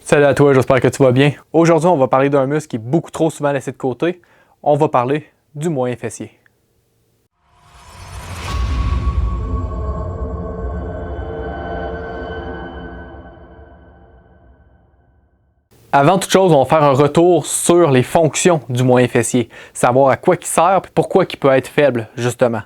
Salut à toi, j'espère que tu vas bien. Aujourd'hui, on va parler d'un muscle qui est beaucoup trop souvent laissé de côté. On va parler du moyen fessier. Avant toute chose, on va faire un retour sur les fonctions du moyen fessier, savoir à quoi il sert et pourquoi il peut être faible, justement.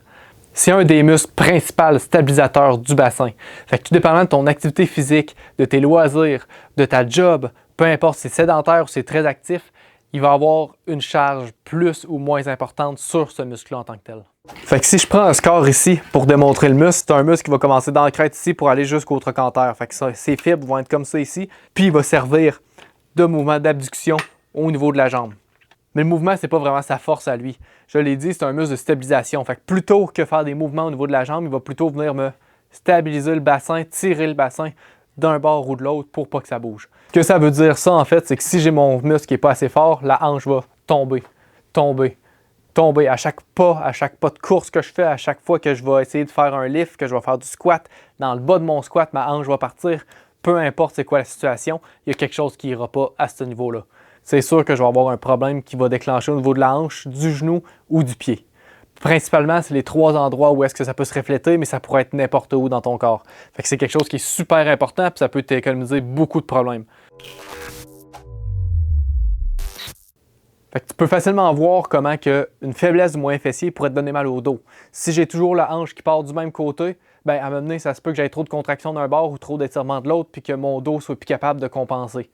C'est un des muscles principaux stabilisateurs du bassin. Fait que tout dépendant de ton activité physique, de tes loisirs, de ta job, peu importe si c'est sédentaire ou si c'est très actif, il va avoir une charge plus ou moins importante sur ce muscle-là en tant que tel. Fait que si je prends un score ici pour démontrer le muscle, c'est un muscle qui va commencer dans la crête ici pour aller jusqu'au trochanter. Fait que ses fibres vont être comme ça ici, puis il va servir de mouvement d'abduction au niveau de la jambe. Mais le mouvement, c'est pas vraiment sa force à lui. Je l'ai dit, c'est un muscle de stabilisation. Fait que plutôt que faire des mouvements au niveau de la jambe, il va plutôt venir me stabiliser le bassin, tirer le bassin d'un bord ou de l'autre pour pas que ça bouge. Ce que ça veut dire ça, en fait, c'est que si j'ai mon muscle qui n'est pas assez fort, la hanche va tomber, tomber, tomber. À chaque pas de course que je fais, à chaque fois que je vais essayer de faire un lift, que je vais faire du squat, dans le bas de mon squat, ma hanche va partir. Peu importe c'est quoi la situation, il y a quelque chose qui n'ira pas à ce niveau-là. C'est sûr que je vais avoir un problème qui va déclencher au niveau de la hanche, du genou ou du pied. Principalement, c'est les trois endroits où est-ce que ça peut se refléter, mais ça pourrait être n'importe où dans ton corps. Fait que c'est quelque chose qui est super important et ça peut t'économiser beaucoup de problèmes. Fait que tu peux facilement voir comment une faiblesse du moyen fessier pourrait te donner mal au dos. Si j'ai toujours la hanche qui part du même côté, à un moment donné, ça se peut que j'aie trop de contraction d'un bord ou trop d'étirement de l'autre puis que mon dos soit plus capable de compenser.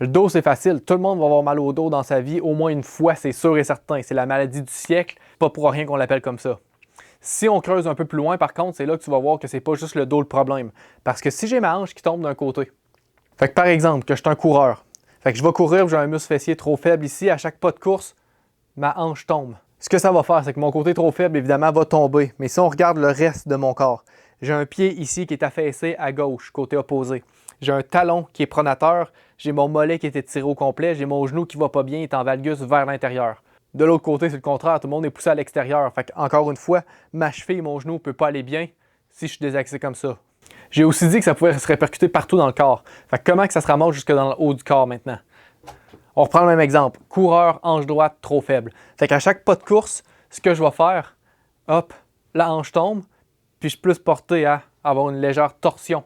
Le dos, c'est facile. Tout le monde va avoir mal au dos dans sa vie au moins une fois, c'est sûr et certain. C'est la maladie du siècle, pas pour rien qu'on l'appelle comme ça. Si on creuse un peu plus loin, par contre, c'est là que tu vas voir que c'est pas juste le dos le problème. Parce que si j'ai ma hanche qui tombe d'un côté, fait que par exemple, que je suis un coureur, fait que je vais courir, j'ai un muscle fessier trop faible ici, à chaque pas de course, ma hanche tombe. Ce que ça va faire, c'est que mon côté trop faible, évidemment, va tomber. Mais si on regarde le reste de mon corps, j'ai un pied ici qui est affaissé à gauche, côté opposé. J'ai un talon qui est pronateur, j'ai mon mollet qui est étiré au complet, j'ai mon genou qui va pas bien, il est en valgus vers l'intérieur. De l'autre côté, c'est le contraire, tout le monde est poussé à l'extérieur. Fait encore une fois, ma cheville et mon genou ne peuvent pas aller bien si je suis désaxé comme ça. J'ai aussi dit que ça pouvait se répercuter partout dans le corps. Fait comment que ça se ramasse jusque dans le haut du corps maintenant? On reprend le même exemple. Coureur, hanche droite, trop faible. Fait qu'à chaque pas de course, ce que je vais faire, hop, la hanche tombe, puis je suis plus porté à avoir une légère torsion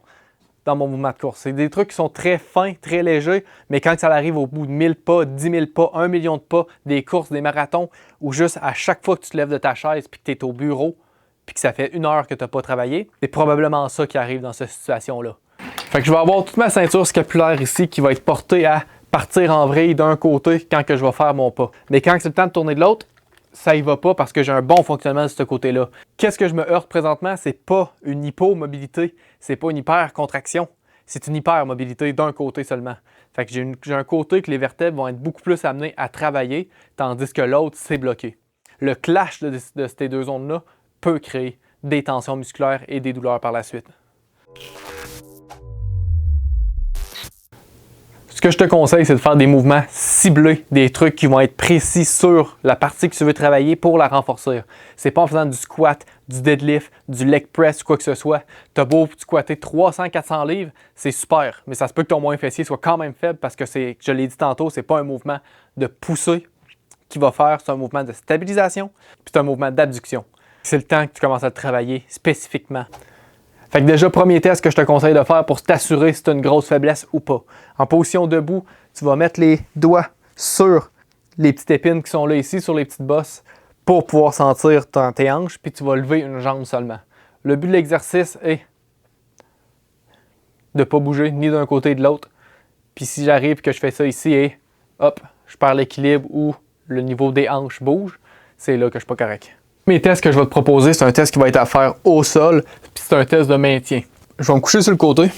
dans mon mouvement de course. C'est des trucs qui sont très fins, très légers, mais quand ça arrive au bout de 1000 pas, 10 000 pas, 1 million de pas, des courses, des marathons, ou juste à chaque fois que tu te lèves de ta chaise puis que tu es au bureau, puis que ça fait 1 heure que tu n'as pas travaillé, c'est probablement ça qui arrive dans cette situation-là. Fait que je vais avoir toute ma ceinture scapulaire ici qui va être portée à partir en vrille d'un côté quand que je vais faire mon pas. Mais quand c'est le temps de tourner de l'autre, ça y va pas parce que j'ai un bon fonctionnement de ce côté-là. Qu'est-ce que je me heurte présentement? C'est pas une hypomobilité, c'est pas une hypercontraction, c'est une hypermobilité d'un côté seulement. Fait que j'ai un côté que les vertèbres vont être beaucoup plus amenées à travailler, tandis que l'autre, c'est bloqué. Le clash de ces deux zones-là peut créer des tensions musculaires et des douleurs par la suite. Ce que je te conseille, c'est de faire des mouvements ciblés, des trucs qui vont être précis sur la partie que tu veux travailler pour la renforcer. C'est pas en faisant du squat, du deadlift, du leg press ou quoi que ce soit. Tu as beau squatter 300-400 livres, c'est super, mais ça se peut que ton moyen fessier soit quand même faible parce que je l'ai dit tantôt, c'est pas un mouvement de poussée qu'il va faire, c'est un mouvement de stabilisation, puis c'est un mouvement d'abduction. C'est le temps que tu commences à le travailler spécifiquement. Fait que déjà, premier test que je te conseille de faire pour t'assurer si tu as une grosse faiblesse ou pas. En position debout, tu vas mettre les doigts sur les petites épines qui sont là ici, sur les petites bosses, pour pouvoir sentir tes hanches, puis tu vas lever une jambe seulement. Le but de l'exercice est de ne pas bouger ni d'un côté ni de l'autre. Puis si j'arrive et que je fais ça ici et hop, je perds l'équilibre ou le niveau des hanches bouge, c'est là que je ne suis pas correct. Mes tests que je vais te proposer, c'est un test qui va être à faire au sol, puis c'est un test de maintien. Je vais me coucher sur le côté.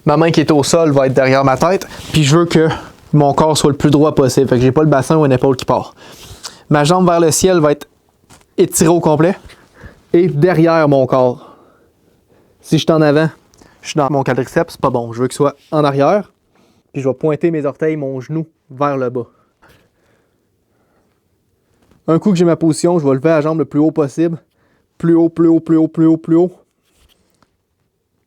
Ma main qui est au sol va être derrière ma tête, puis je veux que mon corps soit le plus droit possible. Fait que j'ai pas le bassin ou une épaule qui part. Ma jambe vers le ciel va être étirée au complet et derrière mon corps. Si je suis en avant, je suis dans mon quadriceps, c'est pas bon. Je veux qu'il soit en arrière, puis je vais pointer mes orteils, mon genou vers le bas. Un coup que j'ai ma position, je vais lever la jambe le plus haut possible. Plus haut, plus haut, plus haut, plus haut, plus haut.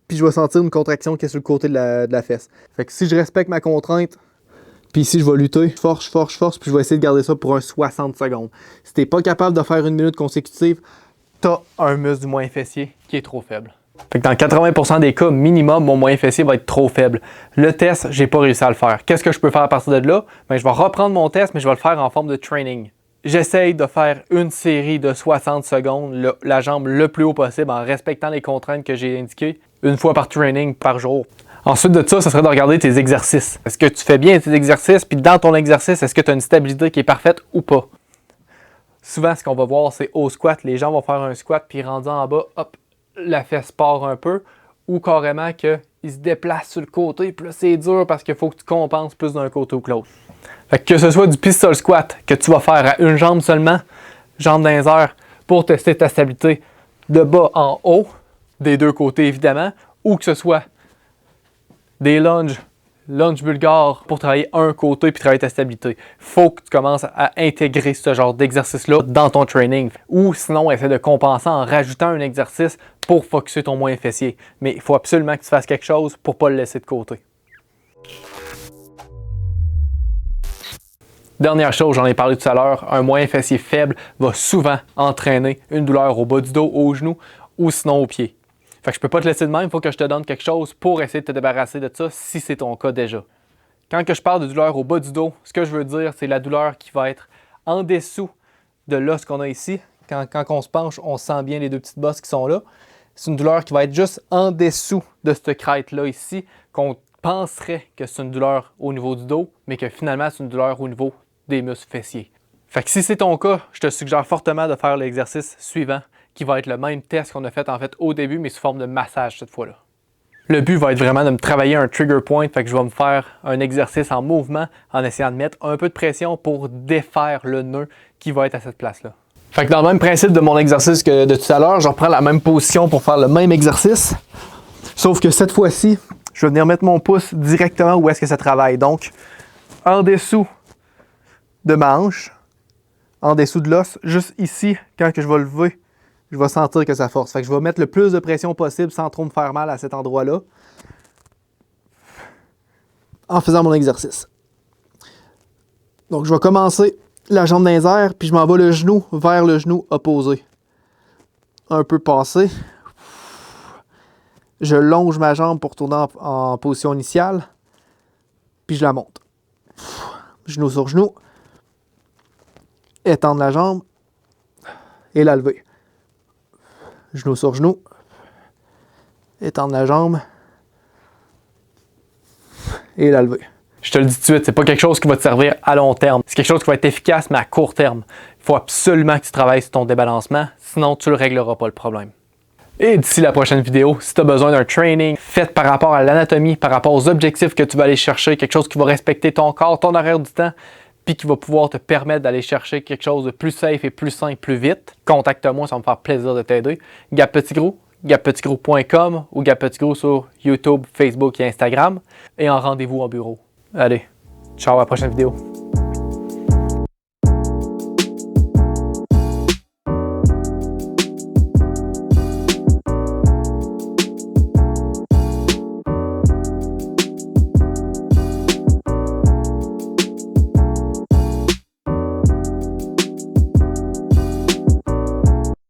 puis je vais sentir une contraction qui est sur le côté de la fesse. Fait que si je respecte ma contrainte, puis ici je vais lutter, force, puis je vais essayer de garder ça pour un 60 secondes. Si t'es pas capable de faire 1 minute consécutive, t'as un muscle du moyen fessier qui est trop faible. Fait que dans 80% des cas, minimum, mon moyen fessier va être trop faible. Le test, j'ai pas réussi à le faire. Qu'est-ce que je peux faire à partir de là? Ben, je vais reprendre mon test, mais je vais le faire en forme de training. J'essaye de faire une série de 60 secondes, la jambe le plus haut possible en respectant les contraintes que j'ai indiquées, une fois par training par jour. Ensuite de ça serait de regarder tes exercices. Est-ce que tu fais bien tes exercices? Puis dans ton exercice, est-ce que tu as une stabilité qui est parfaite ou pas? Souvent, ce qu'on va voir, c'est au squat, les gens vont faire un squat, puis rendu en bas, hop, la fesse part un peu, ou carrément qu'ils se déplacent sur le côté, puis là, c'est dur parce qu'il faut que tu compenses plus d'un côté ou que l'autre. Fait que ce soit du pistol squat que tu vas faire à une jambe seulement, jambe dans les airs, pour tester ta stabilité de bas en haut, des deux côtés évidemment, ou que ce soit des lunges bulgares pour travailler un côté puis travailler ta stabilité. Faut que tu commences à intégrer ce genre d'exercice-là dans ton training. Ou sinon, essaie de compenser en rajoutant un exercice pour focusser ton moyen fessier. Mais il faut absolument que tu fasses quelque chose pour ne pas le laisser de côté. Dernière chose, j'en ai parlé tout à l'heure, un moyen fessier faible va souvent entraîner une douleur au bas du dos, au genou ou sinon au pied. Fait que je peux pas te laisser de même, il faut que je te donne quelque chose pour essayer de te débarrasser de ça si c'est ton cas déjà. Quand que je parle de douleur au bas du dos, ce que je veux dire, c'est la douleur qui va être en dessous de l'os qu'on a ici. Quand on se penche, on sent bien les deux petites bosses qui sont là. C'est une douleur qui va être juste en dessous de cette crête-là ici, qu'on penserait que c'est une douleur au niveau du dos, mais que finalement c'est une douleur au niveau des muscles fessiers. Fait que si c'est ton cas, je te suggère fortement de faire l'exercice suivant, qui va être le même test qu'on a fait au début, mais sous forme de massage cette fois-là. Le but va être vraiment de me travailler un trigger point, fait que je vais me faire un exercice en mouvement en essayant de mettre un peu de pression pour défaire le nœud qui va être à cette place-là. Fait que dans le même principe de mon exercice que de tout à l'heure, je reprends la même position pour faire le même exercice, sauf que cette fois-ci, je vais venir mettre mon pouce directement où est-ce que ça travaille. Donc, en dessous de ma hanche, en dessous de l'os, juste ici, quand que je vais lever, je vais sentir que ça force. Fait que je vais mettre le plus de pression possible sans trop me faire mal à cet endroit-là en faisant mon exercice. Donc, je vais commencer la jambe dans les airs, puis je m'en vais le genou vers le genou opposé. Un peu passé. Je longe ma jambe pour tourner en position initiale, puis je la monte. Genou sur genou. Étendre la jambe et la lever. Genou sur genou, étendre la jambe et la lever. Je te le dis tout de suite, c'est pas quelque chose qui va te servir à long terme. C'est quelque chose qui va être efficace, mais à court terme. Il faut absolument que tu travailles sur ton débalancement, sinon tu ne régleras pas le problème. Et d'ici la prochaine vidéo, si tu as besoin d'un training fait par rapport à l'anatomie, par rapport aux objectifs que tu vas aller chercher, quelque chose qui va respecter ton corps, ton horaire du temps, puis qui va pouvoir te permettre d'aller chercher quelque chose de plus safe et plus simple plus vite, contacte-moi, ça va me faire plaisir de t'aider. Gap Petit Gros, gappetitgros.com ou Gap Petit Gros sur YouTube, Facebook et Instagram. Et en rendez-vous en bureau. Allez, ciao à la prochaine vidéo.